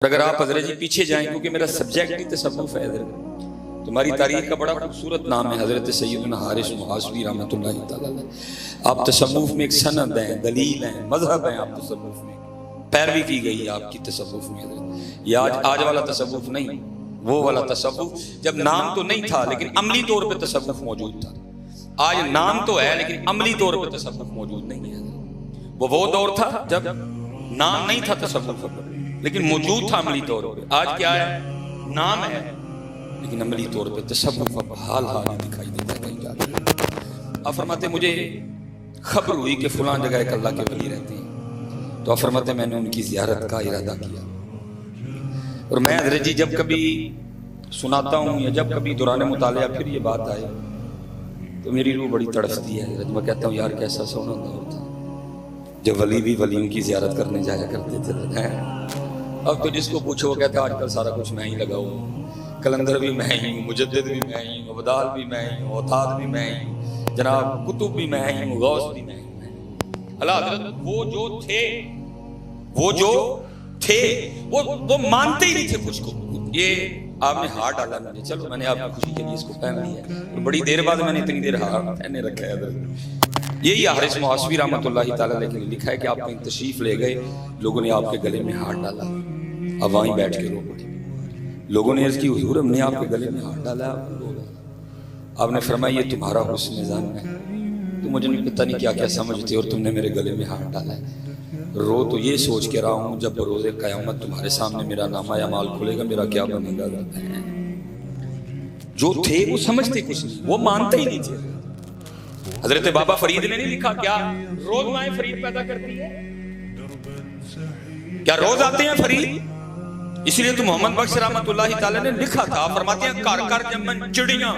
اگر آپ حضرت جی پیچھے جائیں، کیونکہ میرا سبجیکٹ ہی تصوف ہے حضرت، تمہاری تاریخ کا بڑا خوبصورت نام ہے حضرت سیدنا حارث محاسبی رحمۃ اللہ تعالیٰ علیہ۔ آپ تصوف میں ایک سند ہیں، دلیل ہیں، مذہب ہیں، آپ تصوف میں پیروی کی گئی ہے آپ کی تصوف میں حضرت۔ یہ آج والا تصوف نہیں، وہ والا تصوف جب نام تو نہیں تھا لیکن عملی طور پہ تصوف موجود تھا۔ آج نام تو ہے لیکن عملی طور پہ تصوف موجود نہیں ہے۔ وہ دور تھا جب نام نہیں تھا تصوف لیکن موجود تھا عملی طور پہ۔ آج کیا ہے؟ نام ہے لیکن عملی طور پہ تصوف اب حال دکھائی دیتا ہے کہیں جاتا ہے۔ آپ فرماتے مجھے خبر ہوئی کہ فلاں جگہ ایک اللہ کے ولی رہتے ہیں، تو آپ فرماتے میں نے ان کی زیارت کا ارادہ کیا۔ اور میں حضرت جی جب کبھی سناتا ہوں یا جب کبھی دوران مطالعہ پھر یہ بات آئے تو میری روح بڑی تڑپتی ہے حضرت۔ میں کہتا ہوں یار کیسا سونا دور تھا جب ولی بھی ولیوں کی زیارت کرنے جایا کرتے تھے۔ اب تو جس کو پوچھو وہ کہتا ہے آج کل سارا کچھ میں ہی لگا ہوں، کلندر بھی میں ہی ہوں، مجدد بھی میں ہی ہوں، ابدال بھی میں ہی ہوں، اوتاد بھی میں ہی ہوں، جناب کتب بھی میں ہی ہوں، غوث بھی میں ہی ہوں۔ اللہ حضرت وہ جو تھے وہ مانتے ہی نہیں تھے کچھ کو۔ یہ آپ نے ہار ڈالا مجھے، چلو میں نے آپ کی خوشی کے لیے اس کو پہن لیا ہے، بڑی دیر بعد میں نے اتنی دیر ہار پہنے رکھا ہے حضرت۔ یہی حارث محاسبی رحمۃ اللہ تعالیٰ علیہ کے لیے لکھا ہے کہ آپ کہیں تشریف لے گئے، لوگوں نے آپ کے گلے میں ہاتھ ڈالا، اب وہیں بیٹھ کے رو پڑے۔ لوگوں نے عرض کی حضور ہم نے آپ کے گلے میں ہاتھ ڈالا، آپ نے فرمایا یہ تمہارا حسن ظن ہے، تو مجھے پتہ نہیں کیا کیا سمجھتے اور تم نے میرے گلے میں ہاتھ ڈالا ہے۔ رو تو یہ سوچ کے رہا ہوں جب بروز قیامت تمہارے سامنے میرا نامہ اعمال کھلے گا میرا کیا بنے گا۔ جو تھے وہ سمجھتے کچھ نہیں، وہ مانتے ہی نہیں تھے۔ حضرت بابا فرید نے نہیں لکھا کیا روز مائیں فرید پیدا کرتی ہے؟ کیا روز آتے ہیں فرید؟ اس لیے تو محمد بخش رحمت اللہ تعالی نے لکھا تھا، فرماتے ہیں کر کر جمن چڑیاں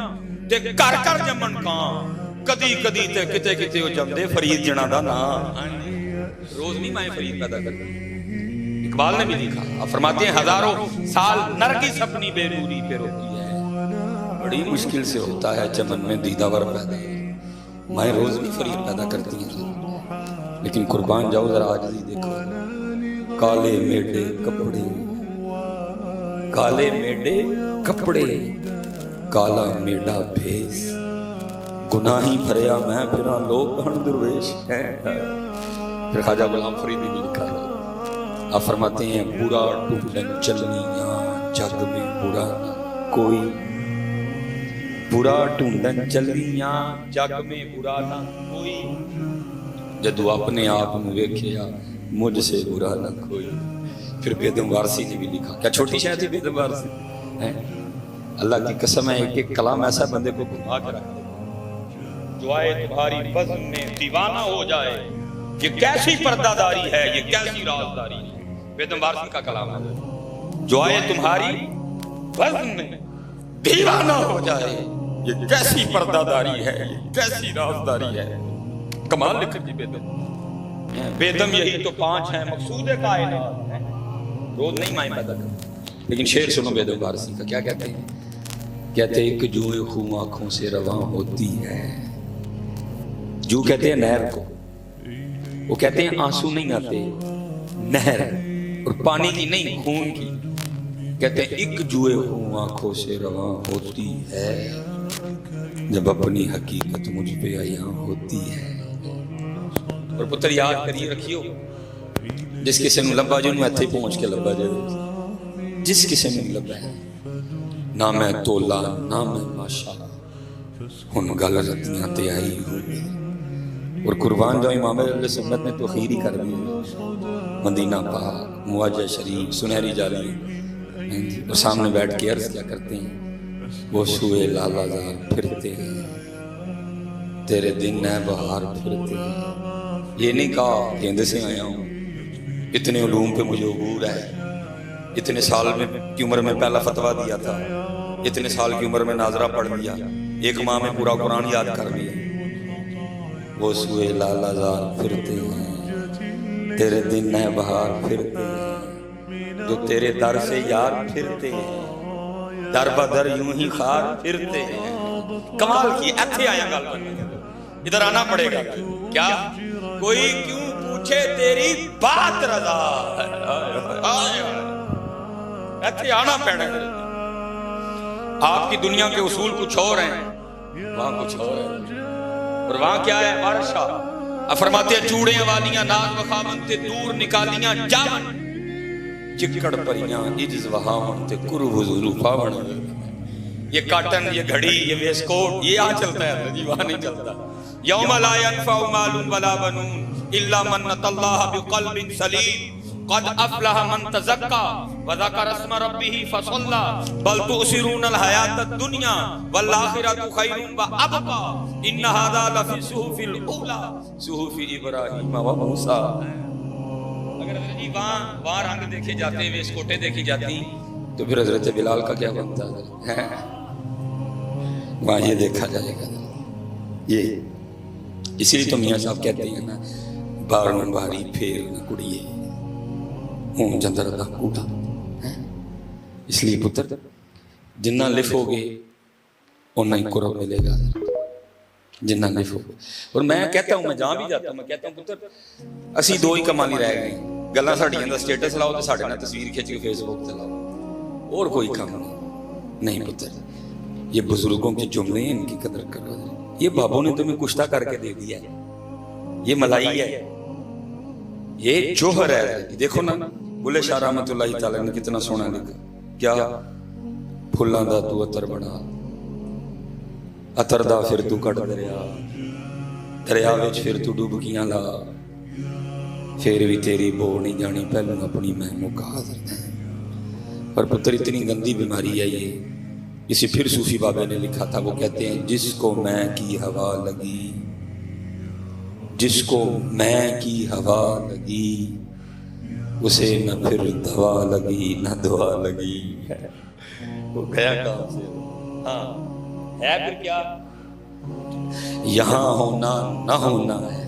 تے کر کر جمن کان، کدی کدی تے کتے کتے وہ جمدے فرید جنا دا نا۔ روز نہیں مائیں فرید پیدا کرتی۔ اقبال نے بھی لکھا، آپ فرماتے ہیں ہزاروں سال نرگس اپنی بے نوری پہ روتی ہے، بڑی مشکل سے ہوتا ہے چمن میں دیداور پیدا۔ مائیں روز بھی فرید پیدا کرتی ہیں لیکن قربان جاؤ ذرا عاجزی دیکھو۔ کالے میڈے کپڑے، کالے میڈے کپڑے، کالا میڈا بھیس، گناہی بھریا میں پھرا لوگ ہن درویش ہیں۔ پھر خواجہ غلام فرید نے لکھا ہے، آپ فرماتے ہیں برا ٹوٹن چلنیاں جگ میں برا نہ کوئی، برا ٹونڈن چلیاں جگ میں برا نہ کوئی، جدو اپنے آپ میں ویکھیا مجھ سے برا نہ کوئی۔ پھر بیدم وارسی نے بھی لکھا، کیا چھوٹی شاید تھی بیدم وارسی؟ اللہ کی قسم ہے ایک کلام ایسا بندے کو گھما کے رکھ دے، جو آئے تمہاری بزم میں دیوانہ ہو جائے، یہ کیسی پردہ داری ہے، یہ کیسی رازداری ہے۔ بیدم وارسی کا کلام ہے، جو آئے تمہاری بزم میں دیوانہ ہو جائے، یہ کیسی پردہ داری ہے، یہ کیسی رازداری ہے۔ کمال لکھ دی بیدم۔ بیدم یہی تو پانچ ہیں مقصود کائنات ہیں، روز نہیں مائیں پیدا کرتے۔ لیکن شعر سنو بیدم وارسی کا، کیا کہتے ہیں؟ کہتے ہیں کہ جو خون آنکھوں سے رواں ہوتی ہے، جو کہتے ہیں نہر کو، وہ کہتے ہیں آنسو نہیں آتے، نہر اور پانی کی نہیں خون کی، کہتے ہیں ایک جوئے خون آنکھوں سے رواں ہوتی ہے جب اپنی حقیقت مجھ پہ عیاں ہوتی ہے۔ اور پتر یاد کریے رکھیو، جس کسے نو لبا جو نو ایتھے پہنچ کے لبا جائے، جس کسے نو لبا ہے نہ میں تولا نہ میں ماشا، ہن گل رتیاں تے آئی ہوئی۔ اور قربان جاؤ امام اہل سنت نے تو خیر ہی کر دی، مدینہ پاک معجہ شریف سنہری جالی، اور سامنے بیٹھ کے عرض کیا کرتے ہیں، وہ سوئے لالا زار پھرتے ہیں، تیرے دن ہے بہار پھرتے ہیں۔ یہ نہیں کہا کہ ہند سے آیا ہوں، اتنے علوم پہ مجھے عبور ہے، اتنے سال میں کی عمر میں پہلا فتویٰ دیا تھا، اتنے سال کی عمر میں ناظرہ پڑھ لیا، ایک ماہ میں پورا قرآن یاد کر لیا۔ وہ سوئے لالا زار پھرتے ہیں، تیرے دن ہے بہار پھرتے ہیں، جو تیرے در سے یار پھرتے ہیں، در بدر یوں ہی خار پھرتے ہیں۔ کمال کی ایتھے آیا گل بننے، ادھر آنا پڑے گا۔ کیا کوئی کیوں پوچھے تیری بات رضا، ایتھے آنا پینا ہے۔ آپ کی دنیا کے اصول کچھ اور ہیں، وہاں کچھ اور ہے، اور وہاں کیا ہے؟ بارشاہ فرماتے ہیں چوڑیاں والیاں ناز وخامن تے دور نکالیاں جاون، چکڑ پریاں عجز وہاون تے کرو حضور پاون۔ یہ کاٹن، یہ گھڑی، یہ ویس کوٹ، یہ یہاں چلتا ہے جی، وہاں نہیں چلتا۔ یوم لا ينفع مال ولا بنون الا من اتى الله بقلب سلیم قد افلح من تزکا وذکر اسم ربه فصلى بل تؤثرون الحیاة الدنیا والآخرة خیر وابقى ان هذا لفی الصحف الاولى صحف ابراہیم وموسیٰ۔ اگر جی وہاں رنگ دیکھے جاتے ہیں، ویس کوٹیں دیکھی جاتی، تو پھر حضرت بلال کا کیا بنتا ہے؟ وہاں یہ دیکھا جائے گا۔ یہ اسی لیے تو میاں صاحب کہتے ہیں نا، باروں باری پھیر نہ کڑیے ہوں جندر دا کوٹا۔ اس لیے پتر جنہ لفو گے انہ ہی قرب ملے گا، جنہ لفو گے۔ اور میں کہتا ہوں، میں جہاں بھی جاتا ہوں میں کہتا ہوں پتر اسی دو ہی کمالی رہ گئے، گلاں ساڈیاں دا سٹیٹس لاؤ تے ساڈے نال تصویر کھچ کے فیس بک تے لاؤ، اور کوئی کام نہیں پتر۔ یہ بزرگوں کے جملے ہیں، ان کی قدر کرو۔ یہ بابوں نے تمہیں کشتہ کر کے دے دیا ہے، یہ ملائی ہے، یہ جوہر ہے۔ دیکھو نا بلے شاہ رحمت اللہ تعالیٰ نے کتنا سونا لکھا، کیا پھلاں دا تو عطر بنا، عطر دا پھر تو کٹ دریا، دریا وچ پھر تو ڈوبکیاں لا، پھر بھی تیری بو نہیں جانی پہلو اپنی میں مکا درد ہے۔ پر پتر اتنی گندی بیماری ہے یہ، اسے پھر صوفی بابے نے لکھا تھا، وہ کہتے ہیں جس کو میں کی ہوا لگی، جس کو میں کی ہوا لگی اسے نہ پھر دوا لگی نہ دعا لگی۔ وہ گیا کہاں سے؟ ہاں ہے پھر کیا؟ یہاں ہونا نہ ہونا ہے،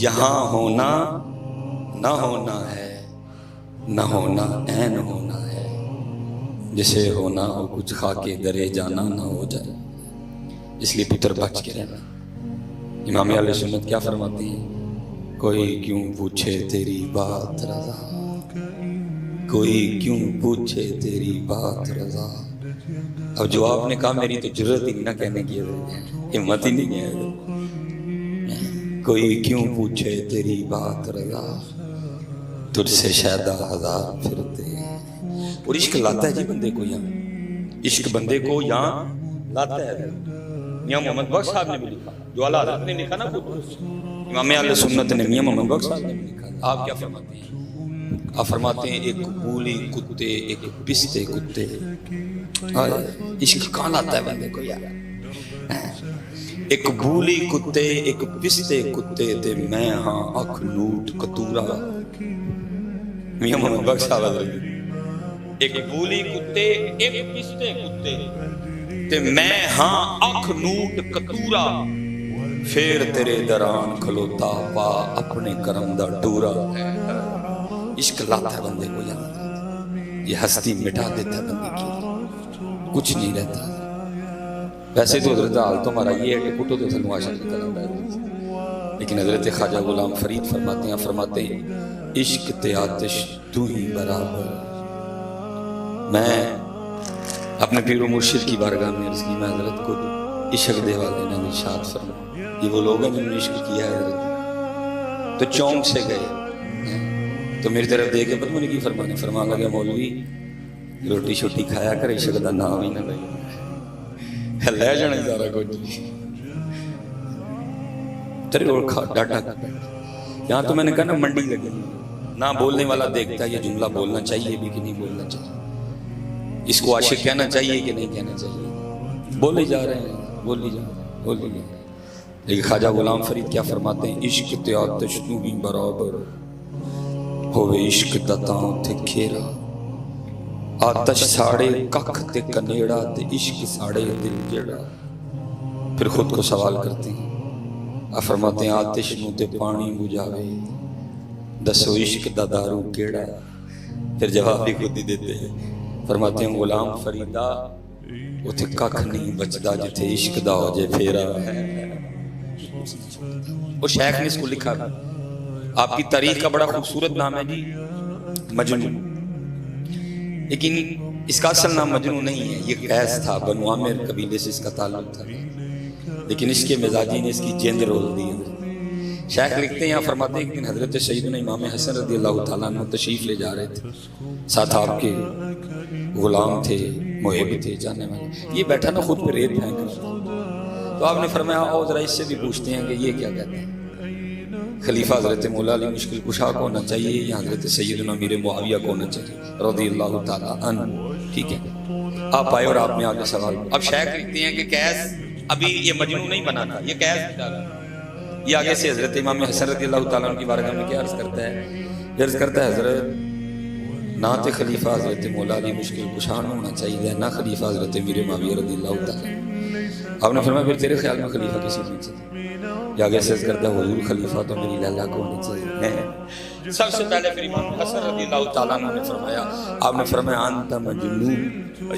یہاں ہونا نہ ہونا ہے، نہ ہونا عین ہونا ہے، جسے ہونا ہو کچھ کھا کے درے جانا نہ ہو جائے۔ اس لیے پتر بچ کے رہنا۔ امام اہل سنت کیا فرماتے ہیں؟ کوئی کیوں پوچھے تیری بات رضا، کوئی کیوں پوچھے تیری بات رضا۔ اب جو آپ نے کہا میری تو جرت ہی نہ کہنے کی، ہمت ہی نہیں ہے۔ کوئی کیوں پوچھے تیری بات رضا، تجھ سے شیدا ہزار پھرتے ہیں۔ اور عشق لاتا ہے جی بندے کو یہاں، عشق بندے کو یہاں لاتا ہے۔ میاں محمد بخش صاحب نے بھی لکھا، جو اعلیٰ حضرت نے لکھا نا خود، امام اہل سنت نے میاں محمد بخش صاحب نے بھی لکھا۔ آپ کیا فرماتے ہیں؟ آپ فرماتے ہیں ایک بولی کتے ایک پستے کتے۔ عشق کہاں لاتا ہے بندے کو یار؟ ایک بولی کتے ایک پستے کتے تے میں ہاں اکھ نوٹ کتورا۔ میاں محمد بخش صاحب حضرت، ایک بولی کتے ایک پستے کتے تے میں ہاں اکھ نوٹ کتورا، پھر تیرے دران کھلوتا پا اپنے کرم دا ٹورا۔ عشق لاتا ہے بندے کو یہاں، یہ ہستی مٹا دیتا ہے بندے کی، کچھ نہیں رہتا۔ ویسے تو حضرت حال تو ہمارا یہ ہے کہ پٹو تو سنو عاشق نکل آتا ہے، لیکن حضرت خواجہ غلام فرید فرماتے ہیں عشق تے آتش تو ہی برابر۔ میں اپنے پیر و مرشد کی بارگاہ میں عرض کی، میں حضرت کو عشق دے والے نے ارشاد فرمایا، یہ وہ لوگ ہیں جنہوں نے عشق کیا ہے حضرت، تو چونک سے گئے تو میری طرف دیکھ کے پتہ مجھے کی فرمان لگے، مولوی روٹی شوٹی کھایا کر، عشق دا نام ہی نہ لے، لے جانا سارا کچھ تیرے اور کھا ڈاٹا۔ یہاں تو میں نے کہا نا منڈی لگی، نہ بولنے والا دیکھتا ہے یہ جملہ بولنا چاہیے بھی کہ نہیں بولنا چاہیے، اس کو عاشق کہنا چاہیے کہ نہیں کہنا چاہیے، بولے جا رہے ہیں، بولی جا رہے ہیں، بولی جا رہے ہیں۔ لیکن خواجہ غلام فرید کیا فرماتے ہیں؟ عشق تے آتش تو بھی برابر ہوئے، عشق دا تاں تے کھیرا، آتش ساڑے ککھ تے کنیڑا تے عشق ساڑے دل جڑا۔ پھر خود کو سوال کرتے ہیں، فرماتے ہیں آتش نو تے پانی بجھاوے، دسو عشق دا دارو کیڑا۔ پھر جواب بھی خود ہی دیتے ہیں، فرماتے ہیں غلام فریدہ اتھے ککھ نہیں بچدا جتھے عشق دا ہو جے پھیرا۔ اور شیخ نے اس کو لکھا، آپ کی تاریخ کا بڑا خوبصورت نام ہے جی مجنون، لیکن اس کا اصل نام مجنون نہیں ہے، یہ قیس تھا، بنو عامر قبیلے سے اس کا تعلق تھا، لیکن اس کے مزاجی نے اس کی جند رول دی۔ شیخ لکھتے ہیں، یہاں فرماتے ہیں کہ حضرت سیدنا امام حسن رضی اللہ تعالیٰ عنہ تشریف لے جا رہے تھے، ساتھ آپ کے غلام تھے، محب تھے، جاننے والے۔ یہ بیٹھا نا خود پہ ریت پھینک رہا تھا، تو آپ نے فرمایا آؤ ذرا اس سے بھی پوچھتے ہیں کہ یہ کیا کہتے ہیں۔ خلیفہ حضرت مولا علی مشکل کشا کو ہونا چاہیے یا حضرت سیدنا امیر معاویہ کو ہونا چاہیے رضی اللہ تعالیٰ عنہ؟ ٹھیک ہے، آپ آئے اور آپ نے آگے سوال۔ اب شیخ لکھتے ہیں کہ قیس ابھی یہ مجنون نہیں بنا تھا، یہ قیس تھا۔ یہ آگے سے حضرت امام حسن رضی اللہ تعالیٰ عنہ کی بارگاہ میں کیا عرض کرتا ہے؟ عرض کرتا ہے حضرت نہ تو خلیفہ حضرت مولا علی مشکل کشا ہونا چاہیے، نہ خلیفہ حضرت امیر معاویہ رضی اللہ تعالیٰ۔ آپ نے فرمایا پھر تیرے خیال میں خلیفہ کسی چیز سے؟ یہ آگے سے عرض کرتا ہے حضور خلیفہ تو میری لیلا کو ہونا چاہیے۔ سب سے پہلے پھر امام حسن رضی اللہ تعالیٰ عنہ نے فرمایا، آپ نے فرمایا انت مجنون،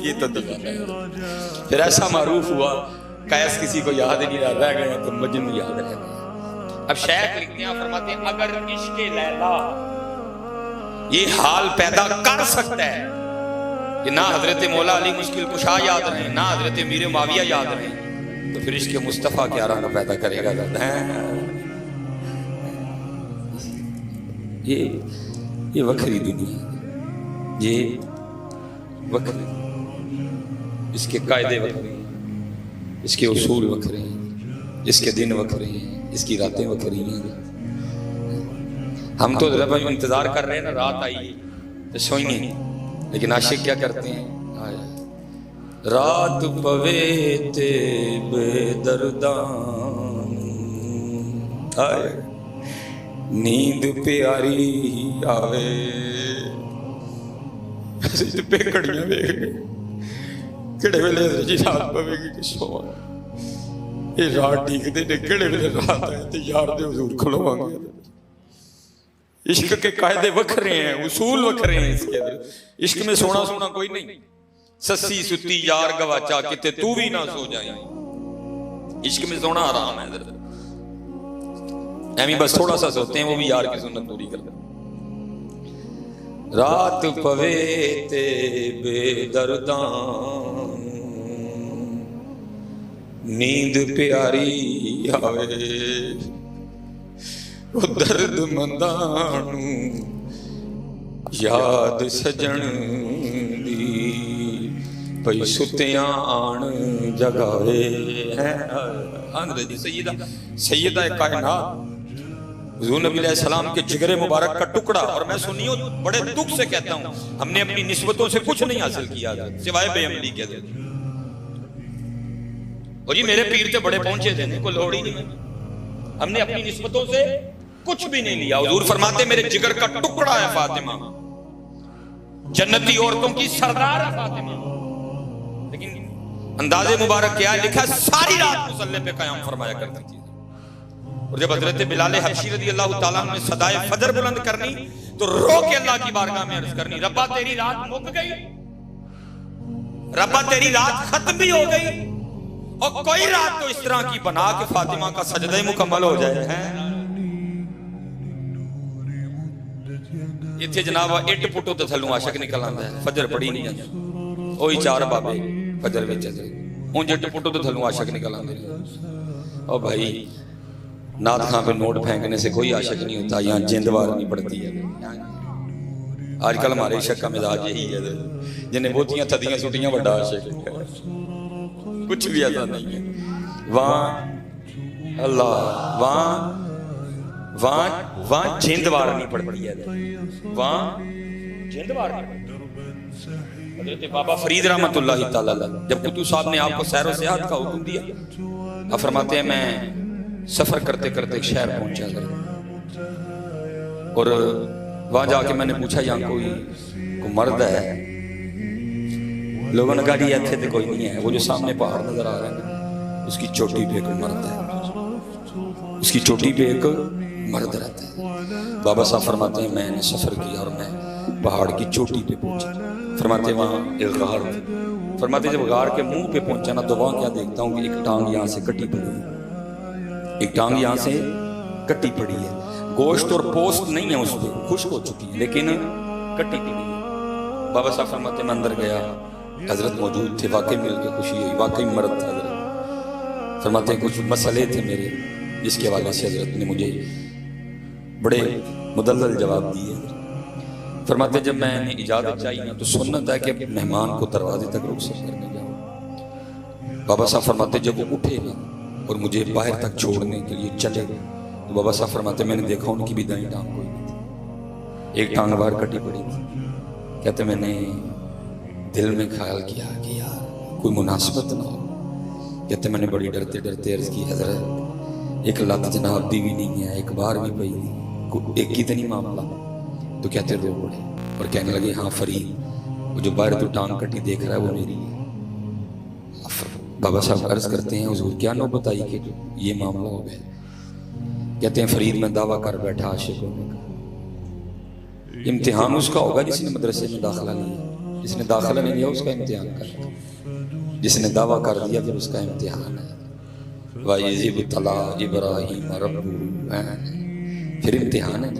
یہ تو دیوانا ہے۔ پھر ایسا معروف ہوا قیس کسی کو یاد نہیں رہ گیا تو مجنون یاد رہ گیا۔ اب شیخ لکھتے ہیں، فرماتے ہیں اگر عشق لیلا یہ حال پیدا کر سکتا ہے کہ نہ حضرت مولا علی مشکل کشا یاد رہیں، نہ حضرت امیر معاویہ یاد رہیں، تو پھر عشق مصطفیٰ کیا رنگ پیدا کرے گا؟ یہ وکھری دنیا، یہ وکھری، اس کے قاعدے وکھرے ہیں، اس کے اصول وکھرے ہیں، اس کے دن وکھرے ہیں، اس کی راتیں وکھری ہیں۔ ہم تو ذرا انتظار کر رہے ہیں نا رات آئی تو سوئیں گے، لیکن عاشق کیا کرتے ہیں؟ رات پوے تے بے دردان، نیند پیاری آوے، پہ کڑیاں ویکھ گئے کہڑے ویلے جی رات پوے گی کہ سوا، یہ رات ٹھیک دے کہڑے ویلے رات آئے تو یار دے حضور کھلواں گے۔ عشق کے قاعدے وکھرے ہیں، اصول وکھرے ہیں اس کے اندر۔ عشق میں سونا سونا کوئی نہیں، سسی ستی یار گواچا کتے تو بھی نہ سو جائیں، عشق میں سونا حرام ہے حضرت۔ ایمی بس تھوڑا سا سوتے ہیں، وہ بھی یار کی سنت پوری کرتے ہیں۔ رات پوے تے بے دردان، نیند پیاری آوے، وہ درد مندانو یاد سجن دی، پئی ستیاں آن جگاوے۔ حضرت سیدہ کائنات حضور نبی علیہ السلام کے جگر مبارک کا ٹکڑا، اور میں سنیوں بڑے دکھ سے کہتا ہوں ہم نے اپنی نسبتوں سے کچھ نہیں حاصل کیا سوائے بے عملی کے۔ اور جی میرے پیر تے بڑے پہنچے دینے کو لوڑ ہی نہیں، ہم نے اپنی نسبتوں سے کچھ بھی نہیں لیا۔ حضور فرماتے میرے جگر کا ٹکڑا ہے فاطمہ، جنتی عورتوں کی سردار ہے فاطمہ، لیکن انداز مبارک کیا ہے لکھا، ساری رات مصلی پہ قیام فرمایا کرتی تھی۔ اور جب حضرت بلال حبشی رضی اللہ تعالیٰ عنہ نے صدائے فجر بلند کرنی تو رو کے اللہ کی بارگاہ میں عرض کرنی، ربا تیری رات مک گئی، ربا تیری رات ختم بھی ہو گئی، اور کوئی رات تو اس طرح کی بنا کہ فاطمہ کا سجدہ مکمل ہو جائے۔ یہ تھے جناب اٹ پٹو تو تھلوں عاشق نکل آندا ہے، فجر پڑھی نہیں جاتی، وہی چار بابے فجر وچ چلے اونج اٹ پٹو تو تھلوں عاشق نکل آندے۔ او بھائی نعت خاں پہ نوٹ پھینکنے سے کوئی عاشق نہیں ہوتا، یہاں جندوار نہیں پڑتی ہے۔ آج کل ہمارے عشق کا مزاج یہی ہے، جنہیں بوتیاں تھدیاں سٹیاں بڑا عاشق ہے، کچھ بھی ایسا نہیں ہے۔ وہاں اللہ وہاں جندوار نہیں پڑتی ہے، وہاں جندوار نہیں پڑتی۔ حضرت بابا فرید رحمت اللہ تعالیٰ جب قطب صاحب نے آپ کو سیر و سیاحت کا حکم دیا، آپ فرماتے ہیں میں سفر کرتے کرتے ایک شہر پہنچا گیا، اور وہاں جا کے میں نے پوچھا یہاں کوئی مرد ہے؟ لوگوں نے کہا جی ایتھے تے کوئی نہیں ہے، وہ جو سامنے پہاڑ نظر آ رہا ہے اس کی چوٹی پہ ایک مرد ہے، اس کی چوٹی پہ ایک مرد رہتا ہے۔ بابا صاحب فرماتے ہیں میں نے سفر کیا اور میں پہاڑ کی چوٹی پہ پہنچا، فرماتے ہیں وہاں ایک غار تھا، فرماتے ہیں جب غار کے منہ پہ پہنچا نا تو وہاں کیا دیکھتا ہوں کہ ایک ٹانگ یہاں سے کٹی پڑی ہے، ایک ٹانگ یہاں سے کٹی پڑی ہے، گوشت اور پوست نہیں ہے اس پہ، خشک ہو چکی ہے لیکن کٹی پڑی ہے۔ بابا صاحب فرماتے میں اندر گیا، حضرت موجود تھے، واقعی مل کے خوشی ہوئی، واقعی مرد تھا حضرت۔ فرماتے ہیں کچھ مسئلے تھے میرے جس کے حوالے سے حضرت نے مجھے بڑے مدلل جواب دیے۔ فرماتے جب میں نے اجازت چاہی نا تو سنت ہے کہ مہمان کو دروازے تک رخصت کرنے جاؤ۔ بابا صاحب فرماتے جب وہ اٹھے نا اور مجھے باہر تک چھوڑنے کے لیے چلے تو بابا صاحب فرماتے میں نے دیکھا ان کی بھی دائیں ٹانگ کوئی نہیں تھی، ایک ٹانگ باہر کٹی پڑی تھی۔ کہتے میں نے دل میں خیال کیا کہ یار کوئی مناسبت نہ ہو۔ کہتے میں نے بڑی ڈرتے ڈرتے عرض کی حضرت ایک لت جناب دی بھی نہیں ہے، ایک بار بھی پئی نہیں، ایک ہی تو نہیں معاملہ۔ تو کہتے رو پڑے اور کہنے لگے ہاں فرید وہ جو باہر تو ٹانگ کٹی دیکھ رہا ہے وہ میری ہے۔ بابا صاحب عرض کرتے ہیں حضور کیا نوبت آئی کہ یہ معاملہ ہو گیا؟ کہتے ہیں فرید میں دعویٰ کر بیٹھا عاشق ہونے کا۔ امتحان اس کا ہوگا جس نے مدرسے میں داخلہ لیا، جس نے داخلہ نہیں لیا اس کا امتحان کرے، جس نے دعویٰ کر دیا پھر اس کا امتحان ہے۔ وَإِذِ ابْتَلَىٰ إِبْرَاهِيمَ رَبُّهُ، پھر امتحان ہے۔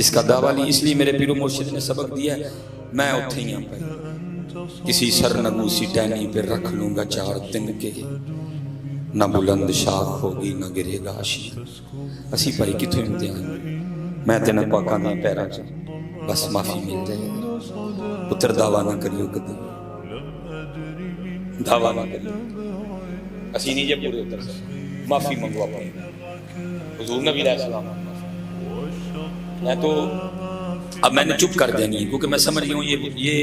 اس کا دعویٰ نہیں، اس لیے میرے پیر و مرشد نے سبق دیا ہے میں اتھے ہی پہ کسی سرنگو سی ٹہنی پہ رکھ لوں گا 4 دن کے، نہ بلند شاخ ہوگی نہ گرے گا آشیاں۔ اسی پائی کتھو امتحان میں تینا پاکاں دی پیرا چا بس معافی مل جائے۔ پتر دعویٰ نہ کریو کدی، دعویٰ نہ کریو، اسی نہیں جب پورے اتر سے معافی منگوا پائی۔ حضور نبی علیہ السلام میں تو اب میں نے چپ کر دینی ہے کیونکہ میں سمجھ گیا ہوں یہ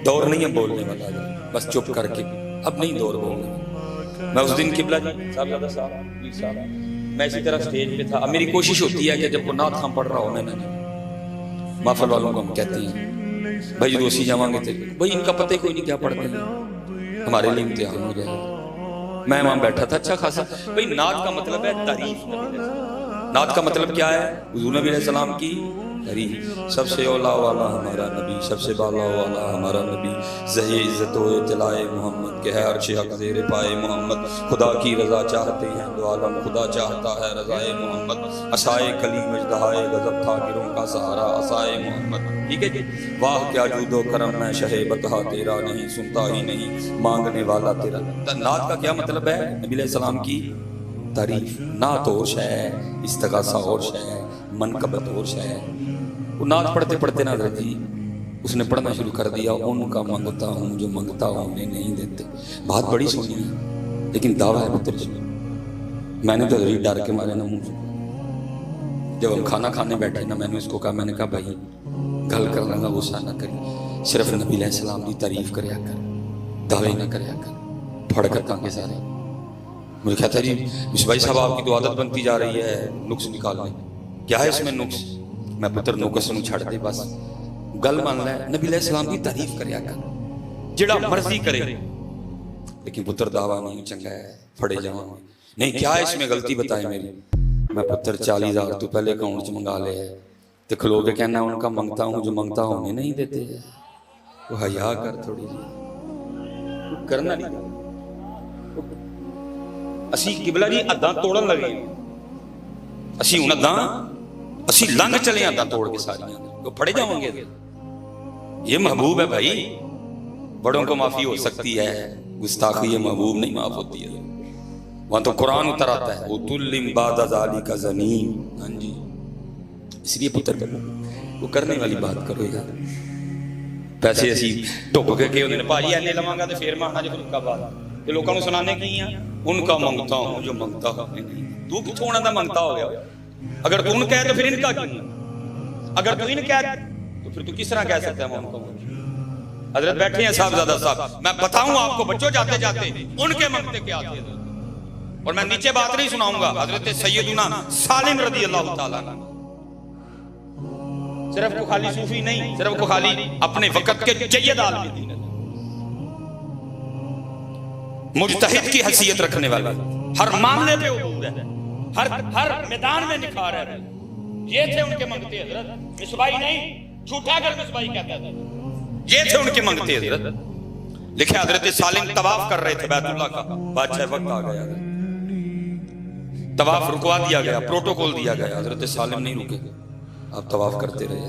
دور نہیں ہے بولنے والا، بس چپ کر کے اب نہیں دور بولنے والا۔ میں اس دن قبلہ جی صاحب صاحب میں اسی طرح سٹیج پہ تھا۔ اب میری کوشش ہوتی ہے کہ جب وہ نعت خاں پڑھ رہا ہو میں نے محفل والوں کو ہم کہتے ہیں بھائی دوسی جاواں گے تھے بھائی ان کا پتہ ہی کوئی نہیں کیا پڑھتے ہیں، ہمارے لیے امتحان ہو جائے گا۔ میں وہاں بیٹھا تھا اچھا خاصا۔ بھائی نعت کا مطلب ہے تعریف، نعت کا مطلب کیا ہے؟ حضور نبی علیہ السلام کی تعریف۔ سب سے اولا والا ہمارا نبی، سب سے بالا والا ہمارا نبی، زہی عزت و اطلاع محمد کے ہے عرش حق زیر پائے محمد، خدا کی رضا چاہتے ہیں دو عالم، خدا چاہتا ہے رضائے محمد، عصائے کلیم اژدہائے غضب تھا گروں کا سہارا عصائے محمد۔ ٹھیک ہے جی، واہ کیا جود و کرم میں شہ بتہا تیرا، نہیں سنتا ہی نہیں مانگنے والا تیرا۔ نعت کا کیا مطلب ہے؟ نبی علیہ السلام کی تعریف۔ نعت اور شے ہے، استغاثہ اور شے ہے، منقبت اور شے ہے۔ وہ نعت پڑھتے پڑھتے نا حضرت جی اس نے پڑھنا شروع کر دیا، ان کا منگتا ہوں جو منگتا ہوں انہیں نہیں دیتے۔ بات بڑی سنی ہے لیکن دعویٰ ہے پتر جی۔ میں نے تو حضرت ڈر کے مارے نہ منہ، جب ہم کھانا کھانے بیٹھے نا میں نے اس کو کہا، میں نے کہا بھائی گل کر لیں گا غصہ نہ کری، صرف نبی علیہ السلام کی تعریف کریا کر، دعوے نہ کریا کر، پڑھ کر کہاں کے سارے۔ مجھے کہتا ہے جی مصباح بھائی صاحب آپ کی تو عادت بنتی جا رہی ہے نقص نکالنے، کیا ہے اس میں نقص؟ میں پتر نقص نو چھڑ دے بس گل مان لے، نبی علیہ السلام کی تعریف کریا کر جڑا مرضی کرے، لیکن پتر دعویٰ نہیں چنگا ہے پھڑے جاواں نہیں، کیا ہے اس میں غلطی بتائے میری؟ میں پتر 40,000 تو پہلے اکاؤنٹ چ منگا لے ہے تو کھلو کے کہنا ان کا منگتا ہوں جو منگتا ہوں انہیں نہیں دیتے۔ وہ حیا کر تھوڑی جی، کرنا نہیں۔ اسی قبلہ جی اداں توڑن لگے، اسی ہن اداں اسی لنگ چلے اداں توڑ کے ساریاں وہ پڑے جاؤں گے۔ یہ محبوب ہے بھائی، بڑوں کو معافی ہو سکتی ہے، گستاخی یہ محبوب نہیں معاف ہوتی ہے۔ وہاں تو قرآن اتر آتا ہے وَتُلِّمْ بَعْدَ ذَلِكَ زَنِيمٌ۔ ہاں جی، اس لیے پتر وہ کرنے والی بات کرو یار۔ پیسے اسی ٹھک کے انہوں نے پائی اینے لواں گا تو پھر مانا جو ان کا بات یہ لوگوں نے سنانے کی ہیں، ان کا منگتا ہوں جو منگتا ہوں نہیں۔ تو کتوں انہوں نے منگتا ہو گیا؟ اگر تو ان کہے تو پھر ان کا کیوں؟ اگر تو ان کہے تو پھر تو کس طرح کہہ سکتا ہے منگتا ہوں؟ حضرت بیٹھے ہیں صاحبزادہ صاحب، میں بتاؤں آپ کو بچوں جاتے جاتے ان کے منگتے کیا تھے، اور میں نیچے بات نہیں سناؤں گا۔ حضرت سیدنا سالم رضی اللہ تعالیٰ عنہ صرف کو خالی صوفی نہیں، صرف کو خالی اپنے وقت کے جید عالم دین، مجتہد کی حیثیت رکھنے والا، ہر معاملے پہ عبور ہے، ہر میدان میں نکھار ہے۔ یہ تھے ان کے منگتے حضرت، مصباحی نہیں، جھوٹا کر مصباحی کہتا تھا، یہ تھے ان کے منگتے حضرت۔ لکھے حضرت سالم طواف کر رہے تھے بیت اللہ کا، بادشاہ وقت آ گیا، طواف رکوا دیا گیا، پروٹوکول دیا گیا، حضرت سالم نہیں رکے، آپ طواف کرتے رہے۔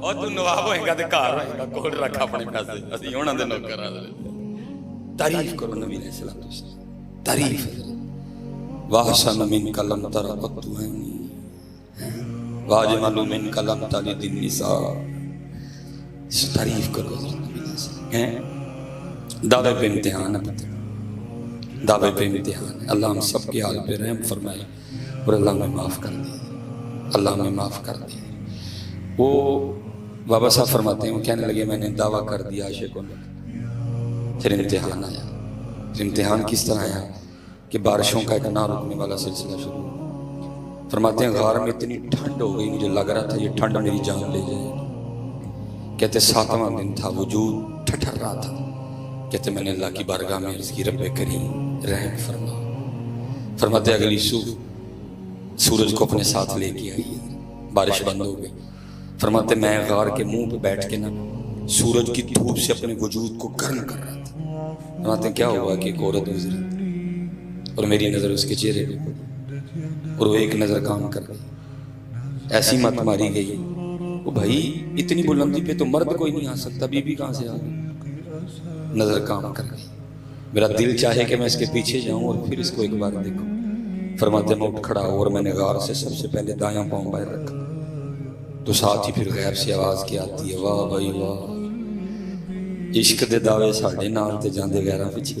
اور تو نواب ہوئے گا تے گھر ہوئے گا کول رکھ اپنے پیسے اسی انہاں دے نوکر آ تعریف کرو نبی علیہ السلام تعریف واحسن من کلم ترقت عینی واجمل من کلم تلد النساء تعریف کرو ہیں دعوے پہ امتحان ہے دعوے پہ امتحان ہے اللہ ہم سب کے حال پہ رحم فرمائے اور اللہ میں معاف کر دے اللہ میں معاف کر دے وہ بابا صاحب فرماتے ہیں وہ کہنے لگے میں نے دعویٰ کر دیا عاشقوں نے پھر امتحان آیا پھر امتحان کس طرح آیا کہ بارشوں کا ایک نہ رکنے والا سلسلہ شروع فرماتے ہیں غار میں اتنی ٹھنڈ ہو گئی مجھے لگ رہا تھا یہ ٹھنڈ میری جان لے جائے کہتے 7واں دن تھا وجود ٹھٹر رہا تھا کہتے میں نے اللہ کی بارگاہ میں عرض کی رب کریم رحم فرما فرماتے اگلی صبح سورج کو اپنے ساتھ لے کے آئی بارش بند ہو گئی فرماتے میں غار کے منہ پہ بیٹھ کے نا سورج کی دھوپ سے اپنے وجود کو گرم کر رہا تھا فرماتے ہیں کیا ہوا کہ ایک عورت گزری اور میری نظر اس کے چہرے پہ پڑی اور وہ ایک نظر کام کر گئی ایسی مت ماری گئی وہ بھائی اتنی بلندی پہ تو مرد کوئی نہیں آ سکتا بی بی کہاں سے آ گئی نظر کام کر گئی میرا دل چاہے کہ میں اس کے پیچھے جاؤں اور پھر اس کو ایک بار دیکھوں فرماتے میں اٹھ کھڑا اور میں نے غار سے سب سے پہلے دایاں پاؤں باہر رکھا تو ساتھ ہی پھر غیب سے آواز کی آتی ہے واہ بھائی واہ عشق دے دعوے ساڑھے نال تے جاندے غیراں پیچھے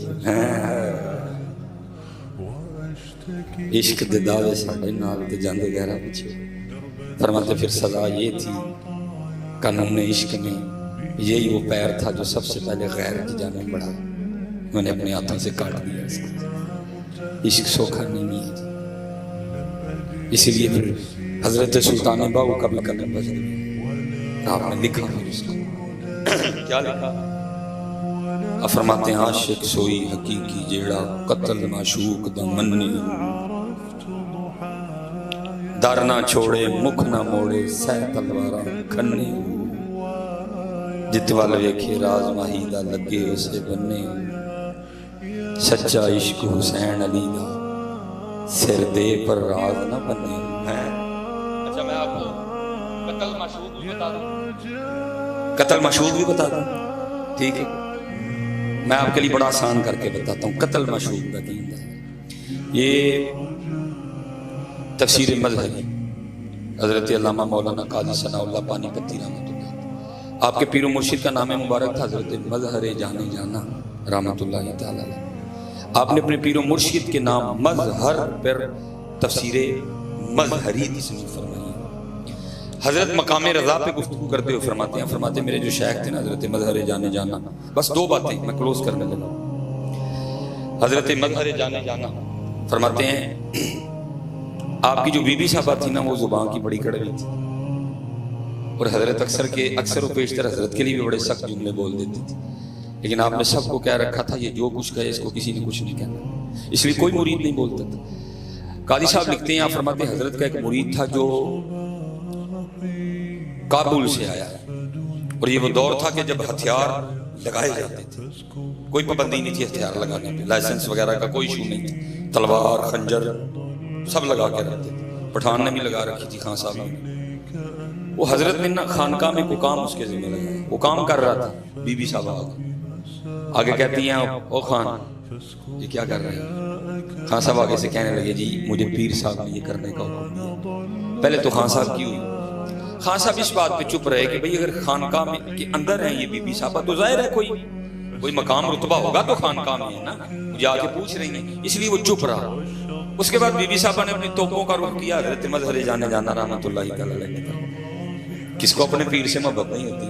عشق دے دعوے ساڑھے نال تے جاندے غیراں پیچھے فرماتے پھر سزا یہ تھی قانون عشق میں یہی وہ پیر تھا جو سب سے پہلے غیر کی جانب بڑھا میں نے اپنے ہاتھوں سے کاٹ دیا اس کو عشق سوکھا نہیں ہے اسی لیے پھر حضرت سلطان باہو کا بھی قلم بجا آپ نے لکھا اس کو کیا لکھا فرماتے ہیں عاشق سوئی حقیقی جیڑا قتل معشوق دا منی در نہ چھوڑے مکھ نہ موڑے سہ تلواراں کھنے جت وال ویکھے راز ماہی دا لگے اسے بننے سچا عشق حسین علی دا سر دے پر راز نہ بنے اچھا میں آپ کو قتل معشوق بھی بتا دوں قتل معشوق بھی بتا دوں ٹھیک ہے میں آپ کے لیے بڑا آسان کر کے بتاتا ہوں قتل معشوق کا دین ہے یہ تفسیر مظہری حضرت علامہ مولانا قاضی ثناء اللہ پانی پتی رحمۃ اللہ آپ کے پیر و مرشد کا نام مبارک تھا حضرت مظہر جانے جانا رحمۃ اللہ تعالی آپ نے اپنے پیر و مرشد کے نام مظہر پر تفسیر مظہری تصنیف فرمائی حضرت مقام رضا پہ گفتگو کرتے ہوئے فرماتے ہیں میرے جو شیخ تھے نا حضرت مظہر جانے جانا بس 2 باتیں میں کلوز کرنے لگا حضرت مظہر جانے جانا فرماتے ہیں آپ کی جو بی بی صاحبہ تھی نا وہ زبان کی بڑی کڑوی تھی اور حضرت اکثر و بیشتر حضرت کے لیے بھی بڑے سخت جملے بول دیتی تھی لیکن آپ نے سب کو کہہ رکھا تھا یہ جو کچھ کہے اس کو کسی نے کچھ نہیں کہنا اس لیے کوئی مرید نہیں بولتا تھا قاضی صاحب لکھتے ہیں آپ فرماتے ہیں حضرت کا ایک مرید تھا جو کابل سے آیا اور یہ وہ دور تھا کہ جب ہتھیار لگائے جاتے تھے کوئی پابندی نہیں تھی ہتھیار لگانے پہ لائسنس وغیرہ کا کوئی ایشو نہیں تھا تلوار خنجر سب لگا کے رکھتے تھے پٹھان نے بھی لگا رکھی تھی خان صاحب نے وہ حضرت نے نا خانقاہ میں کوئی کام اس کے ذمہ لگایا وہ کام کر رہا تھا بی بی صاحب آگے کہتی ہیں او خان یہ کیا کر رہے ہیں خان صاحب آگے سے کہنے لگے جی مجھے پیر صاحب نے یہ کرنے کا حکم دیا پہلے تو خان صاحب کی ہوئی خان صاحب اس بات پہ چپ رہے کہ بھئی اگر خانقاہ میں کے اندر ہیں یہ بی بی صاحبہ تو ظاہر ہے کوئی مقام رتبہ ہوگا تو خانقاہ میں ہے نا مجھے آگے پوچھ رہی ہیں اس لیے وہ چپ رہا اس کے بعد بی بی صاحبہ نے اپنی توپوں کا رخ کیا حضرت مظہر جانے جانا رحمۃ اللہ تعالی علیہ نے کس کو اپنے پیر سے محبت نہیں ہوتی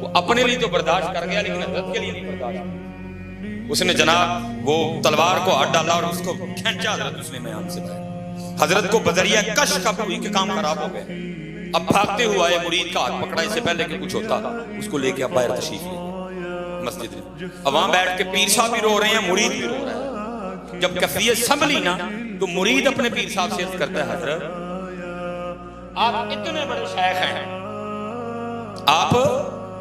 وہ اپنے لیے تو برداشت کر گیا لیکن حضرت کے لیے نہیں برداشت اس نے جناب وہ تلوار کو ہاتھ ڈالا اور اس کو کھینچا حضرت اس نے میان سے باہر حضرت کو بذریعہ کش کا ہوئی کہ کام خراب ہو گئے اب بھاگتے ہوا ہے مرید کا ہاتھ پکڑا اس سے پہلے کہ کچھ ہوتا اس کو لے کے اب باہر تشریف لے مسجد میں اب وہاں بیٹھ کے پیر صاحب بھی رو رہے ہیں مرید بھی رو رہا ہے جب کیفیت سنبھلی نا تو مرید اپنے پیر صاحب سے عرض کرتا ہے حضرت آپ اتنے بڑے شیخ ہیں آپ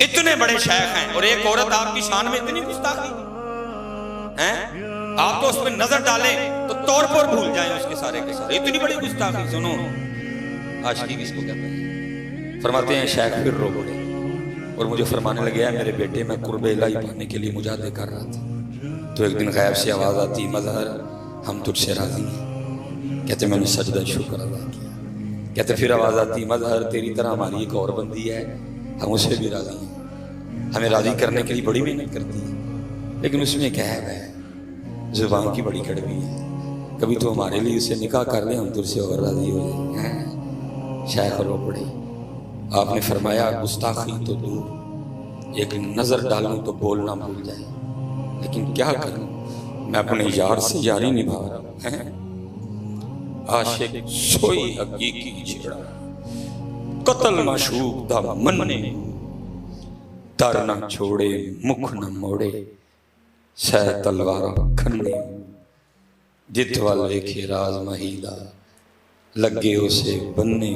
اتنے بڑے شیخ ہیں اور ایک عورت آپ کی شان میں اتنی گستاخی ہیں آپ تو اس میں نظر ڈالیں تو طور پر بھول جائیں اس کے سارے کے سارے اتنی بڑی گستاخی سنو عاشقی کس کو کہتے ہیں فرماتے ہیں شیخ پھر رو پڑے اور مجھے فرمانے لگے ہے میرے بیٹے میں قرب الہی پانے کے لیے مجاہدے کر رہا تھا، تو ایک دن غیب سے آواز آتی مظہر ہم تجھ سے راضی ہیں۔ کہتے میں نے سجدہ شکر ادا کیا۔ کہتے پھر آواز آتی مظہر تیری طرح ہماری ایک اور بندی ہے، ہم اسے بھی راضی ہیں، ہمیں راضی کرنے کے لیے بڑی محنت کرتی ہے، لیکن اس میں کہہ ہے زبان کی بڑی کڑوی ہے، کبھی تو ہمارے لیے اسے نکاح کر لیں ہم تجھ سے اور راضی ہو جائیں۔ شیخ رو پڑے، آپ نے فرمایا گستاخی تو دور، ایک نظر ڈالوں تو بولنا بھول جائے، لیکن کیا کروں میں اپنے یار سے یاری نبھا رہا ہوں۔ عاشق سوئی حقیقی چھڑا، قتل معشوق دا مننے، در نہ چھوڑے مکھ نہ موڑے، سہ تلوارا کھنے، جت وال ویکھے راز مہیدہ، لگے اسے بننے،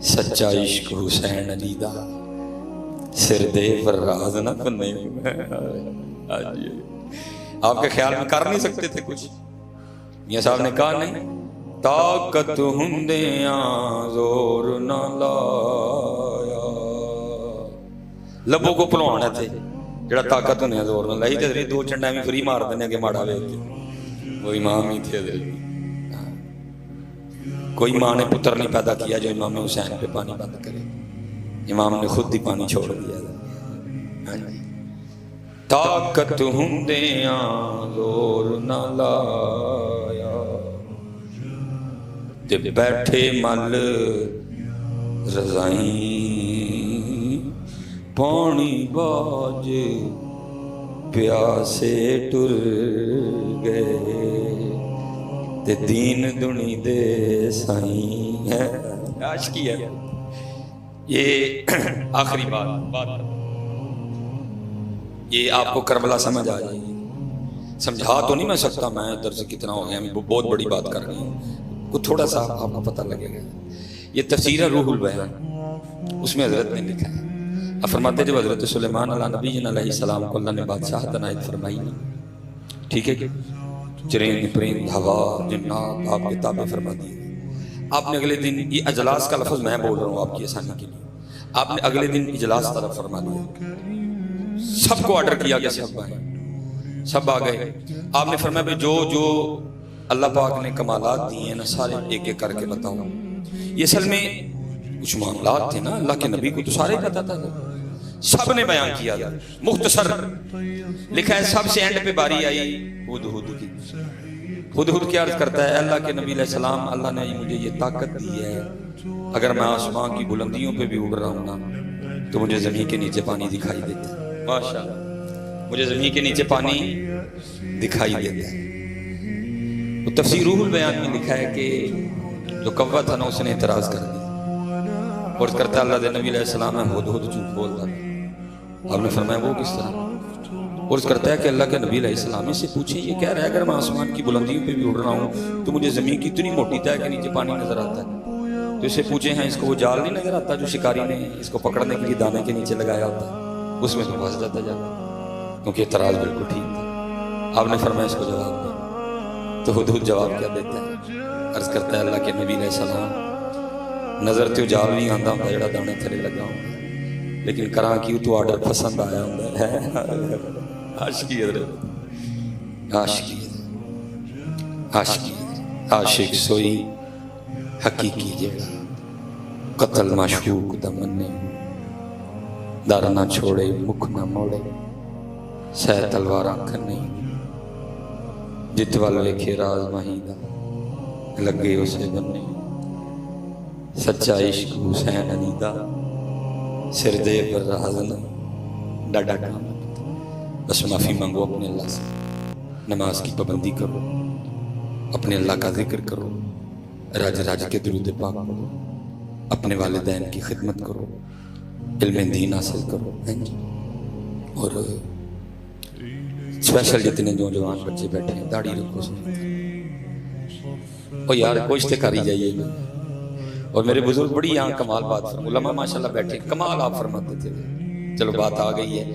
سچا عشق حسین علی دا، سر دے پر راز نہ بننے۔ آپ کے خیال میں کر نہیں سکتے تھے کچھ؟ میاں صاحب نے کہا نہیں، طاقت ہندیاں زور نہ لایا، لبوں کو پلوانا تھے جڑا طاقت ہندیاں زور نہ لائی، تے دو چنڈا میں فری مار دینے کے ماڑا ویکھ کے، وہ امام ہی تھے۔ کوئی ماں نے پتر نہیں پیدا کیا جو امام حسین پہ پانی بند کرے، امام نے خود ہی پانی چھوڑ دیا۔ طاقت ہندیاں زور نہ لایا، جب بیٹھے مل رضائیں، پانی باج پیاسے ٹر گئے، تے دین دنی دے سائیں۔ عاشقی ہے یہ۔ آخری بات یہ آپ کو کربلا سمجھ آ جائے گی، سمجھا تو نہیں میں سکتا، میں درس کتنا ہو گیا، میں بہت بڑی بات کر رہی ہوں، کچھ تھوڑا سا آپ کو پتہ لگے گا۔ یہ تفسیر روح البیان، اس میں حضرت نے لکھا ہے، فرماتے جب حضرت سلیمان علیہ نبی علیہ السلام کو اللہ نے بادشاہت عنایت فرمائی، ٹھیک ہے کہ چرند پرند ہوا جنات آپ کے تابع فرما دیے، آپ نے اگلے دن، یہ اجلاس کا لفظ میں بول رہا ہوں آپ کی آسانی کے لیے، آپ نے اگلے دن اجلاس طرف فرما دیا، سب کو آرڈر کیا کہ سب آئیں، سب آ گئے۔ آپ نے فرمایا بھی جو جو اللہ پاک نے کمالات دیے ہیں نا سارے ایک ایک کر کے بتاؤں۔ یہ اصل میں کچھ معاملات تھے نا اللہ کے نبی کو تو سارے پتا تھا، سب نے بیان کیا تھا، مختصر لکھا ہے۔ سب سے اینڈ پہ باری آئی ہدہد کی۔ ہدہد کیا عرض کرتا ہے، اللہ کے نبی علیہ السلام، اللہ نے مجھے یہ طاقت دی ہے، اگر میں آسمان کی بلندیوں پہ بھی اڑ رہا ہوں نا تو مجھے زمین کے نیچے پانی دکھائی دیتا ہے۔ ماشاءاللہ، مجھے زمین کے نیچے پانی دکھائی دیتا ہے۔ وہ تفسیر روح البیان میں لکھا ہے کہ جو کوا تھا نا اس نے اعتراض کر دیا، اور کرتا اللہ دے نبی علیہ السلام ہے ہدہد جھوٹ بولتا ہے۔ آپ نے فرمایا وہ کس طرح؟ اور کرتا ہے کہ اللہ کے نبی علیہ السلام سے پوچھیں، یہ کہہ رہا ہے اگر میں آسمان کی بلندیوں پہ بھی اڑ رہا ہوں تو مجھے زمین کی اتنی موٹی تہ کے نیچے پانی نظر آتا ہے، تو اسے پوچھیں ہیں اس کو وہ جال نہیں نظر آتا جو شکاری نے اس کو پکڑنے کے لیے دانے کے نیچے لگایا ہوتا ہے، اس میں تو پھنس جاتا جاتا، کیونکہ اعتراض بالکل ٹھیک تھا۔ آپ نے فرمایا اس کو جواب دیں، تو ہدہد جواب کیا دیتا ہے؟ عرض کرتا ہے اللہ کے نبی علیہ السلام، نظر تو جال نہیں آتا ہوں جڑا دانے تھلے لگا ہوں، لیکن کراں کی تو آرڈر پسند آیا ہوں۔ عاشقی حضرت، عاشقی عاشقی عاشق سوئی حقیقی جیڑا، قتل معشوق دا مننے، در نہ چھوڑے مکھ نہ موڑے، سہ تلوارا کھنے، جت وال ویکھے راز مہیدہ، لگے اسے بننے، سچا عشق حسین علی دا، سر دے پر راز نہ ڈاڈا کام۔ بس معافی مانگو اپنے اللہ سے، نماز کی پابندی کرو، اپنے اللہ کا ذکر کرو، راج راج کے درود پاک پڑھو، اپنے والدین کی خدمت کرو، علم دین حاصل کرو، اور اسپیشل جتنے نوجوان بچے بیٹھے ہیں داڑھی رکھو، اور یار کوشش کری جائیے گا۔ اور میرے بزرگ بڑی یہاں کمال بات فرمائے، علماء ماشاءاللہ بیٹھے کمال آپ فرماتے تھے۔ چلو بات آ گئی ہے،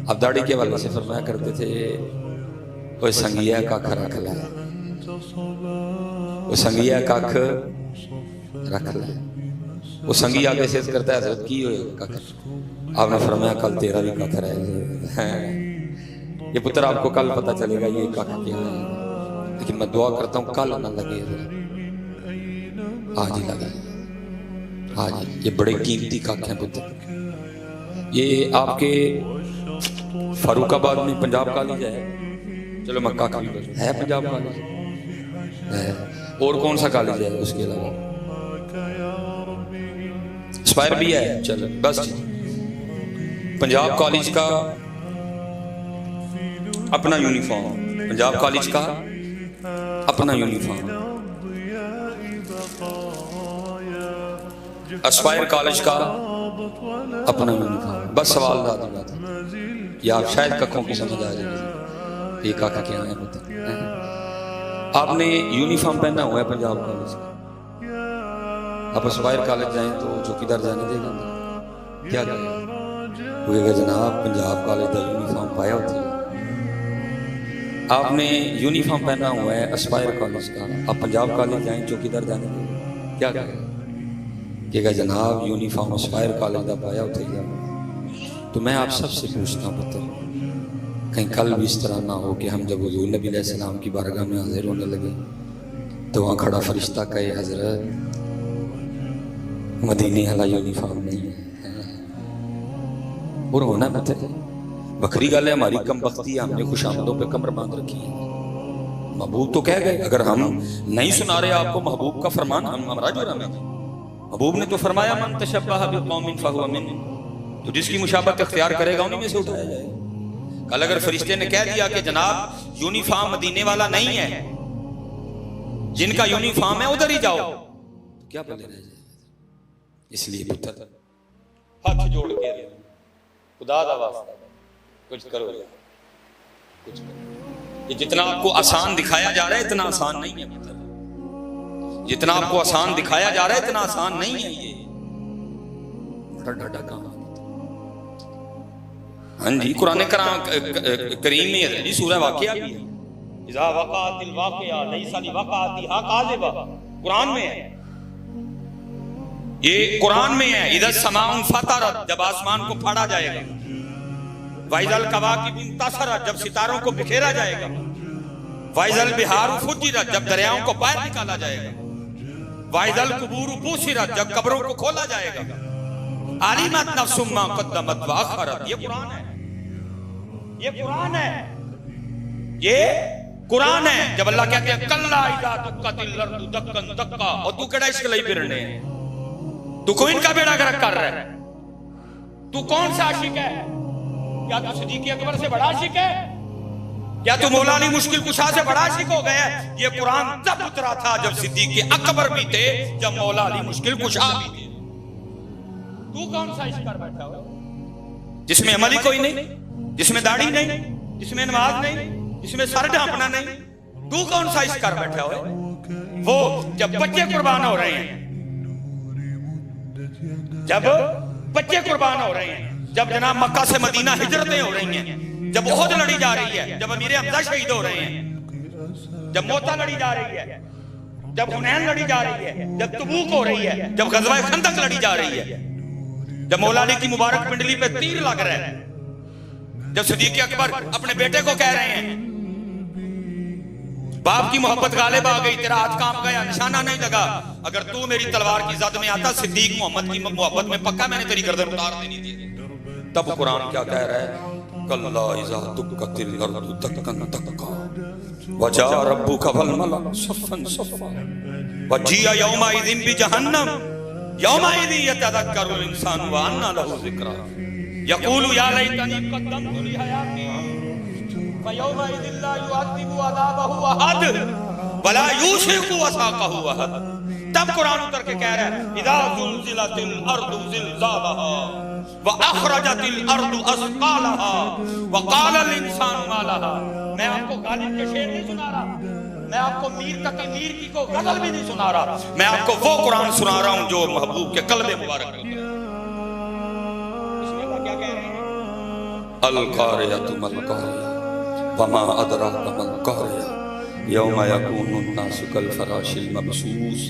اب داڑھی کے والے سے فرمایا کرتے تھے، وہ سنگیا کاکھ رکھ لے، وہ سنگیا کاکھ رکھ لے، وہ سنگی آگے سے کرتا ہے حضرت کی ہوئے ککھ. آپ نے فرمایا کل تیرا بھی ککھ رہ جائے. یہ پتر آپ کو کل پتہ چلے گا یہ ککھ کیا ہے، لیکن میں دعا کرتا ہوں کل نہ لگے، آج ہی لگے. آج ہی. یہ بڑے قیمتی ککھ ہیں پتر. یہ آپ کے فاروق آباد میں پنجاب کالج ہے. چلو میں ککھ ہے پنجاب کالج ہے. اور کون سا کالج ہے اس کے علاوہ؟ اسپائر بھی ہے. چلو بس پنجاب کالج کا اپنا یونیفارم، پنجاب کالج کا اپنا یونیفارم، اسپائر کالج کا اپنا یونیفارم. بس سوال دادا تھا یا آپ شاید ککھوں کی سمجھ آ جائے یہ کاکا کیا ہے بتا. آپ نے یونیفارم پہنا ہوا ہے پنجاب کالج کا، آپ اسپائر کالج جائیں تو چوکیدار جانے دے گا کیا کہے گا؟ وہ کہے گا جناب پنجاب کالج کا یونیفارم پایا ہوتی ہے. آپ نے یونیفارم پہنا ہوا ہے اسپائر کالج کا، آپ پنجاب کالج جائیں چوکیدار جانے دے گا کیا کہے گا؟ کہے گا جناب یونیفارم اسپائر کالج کا پایا ہوتی ہے. تو میں آپ سب سے پوچھتا ہوں پتر کہیں کل بھی اس طرح نہ ہو کہ ہم جب حضور نبی علیہ السلام کی بارگاہ میں حاضر ہونے لگے تو وہاں کھڑا فرشتہ کہے حضرت مدینے والا یونیفارم نہیں ہے. اور ہونا پتہ ہے بکری گل ہے ہماری کم بختی ہے، ہم نے خوش آمدوں پہ کمر باندھ رکھی ہے. محبوب تو کہہ گئے اگر ہم نہیں سنا رہے آپ کو محبوب کا فرمان ہم ہمارا جرم ہے. محبوب نے تو فرمایا من تشبہ بقوم فہو منہم، تو جس کی مشابہت اختیار کرے گا انہیں میں سے اٹھایا جائے. کل اگر فرشتے نے کہہ دیا کہ جناب یونیفارم مدینے والا نہیں ہے، جن کا یونیفارم ہے ادھر ہی جاؤ، کیا پلے رہ جائے. اس لیے پتر ہاتھ جوڑ کے خدا دا واسطہ کچھ کرو، کچھ کرو. یہ جتنا آپ کو آسان دکھایا جا رہا ہے اتنا آسان نہیں ہے پتر. جتنا آپ کو آسان دکھایا جا رہا ہے اتنا آسان نہیں ہے. یہ بڑا ڈاڈا کام ہے. ہاں جی قرآن کریم میں ہے جی سورہ واقعہ بھی ہے. اذا وقعت الواقعہ لیس لوقعتها کاذبہ، قرآن میں ہے. یہ قرآن میں ہے. اذا السماء انفطرت، جب آسمان کو پھاڑا جائے گا. واذا الکواکب انتثرت، جب ستاروں کو بکھیرا جائے گا. واذا البحار فجرت، جب دریاؤں کو باہر نکالا جائے گا. واذا القبور بوسرت، جب قبروں کو کھولا جائے گا. علمت نفس ما قدمت واخرت، یہ قرآن ہے. یہ قرآن ہے. یہ قرآن ہے. جب اللہ کہتے ہیں کلا اذا دکت الارض دکا دکا، اور تو کیڑا عشق لئی پھرنے ہے؟ تو کوئی ان کا بیڑا گرک کر رہا ہے؟ تو کون سا عاشق ہے؟ کیا تو صدیق اکبر سے بڑا عاشق ہے؟ کیا تو مولا علی مشکل کشا سے بڑا عاشق ہو گیا ہے؟ یہ قرآن تب اترا تھا جب صدیق اکبر بھی تھے، جب مولا علی مشکل کشا بھی تھے. تو کون سا عشق کر بیٹھا ہو جس میں عمل ہی کوئی نہیں، جس میں داڑھی نہیں، جس میں نماز نہیں، جس میں سر ڈھانپنا نہیں؟ تو کون سا عشق کر بیٹھا ہو؟ وہ جب بچے قربان ہو رہے ہیں، جب بچے قربان ہو رہے ہیں، جب جناب مکہ سے مدینہ ہجرتیں ہو رہی ہیں، جب احد لڑی جا رہی ہے، جب امیر حمزہ شہید ہو رہے ہیں، جب موتا لڑی جا رہی ہے، جب حنین لڑی جا رہی ہے، جب تبوک ہو رہی ہے، جب غزوہ خندق لڑی جا رہی ہے، جب مولا علی کی مبارک پنڈلی پہ تیر لگ رہا ہے، جب صدیق اکبر اپنے بیٹے کو کہہ رہے ہیں باپ کی محبت غالب آ گئی، تیرا ہاتھ کانپ گیا، نشانہ نہیں لگا، اگر تو میری تلوار کی زد میں آتا صدیق محمد کی محبت میں پکا میں نے تیری گردن اتار دینی تھی. تب قرآن کیا کہہ رہا ہے؟ کلا اذا دکت الارض دکا دکا وجاء ربک والملک صفا صفا وجیء یومئذ بجہنم یومئذ یتذکر الانسان وانى له الذکری یقول یا لیتنی قدمت لحیاتی فیومئذ لا یعذب عذابہ احد ولا یوثق وثاقہ احد. تب قرآن اتر کے کہہ رہا ہے اذا زلزلت الارض زلزالها واخرجت الارض اثقالها وقال الانسان ما لها. میں آپ کو غالب کے شعر نہیں سنا رہا، میں آپ کو میر تقی میر کی کو غزل بھی نہیں سنا رہا، میں آپ کو وہ قرآن سنا رہا ہوں جو محبوب کے قلب مبارک میں اترا. اس میں اللہ کیا کہہ رہے ہیں؟ القاریۃ ما القاریۃ وما ادراک ما القاریۃ یوم یکون الناس کالفراش المبثوث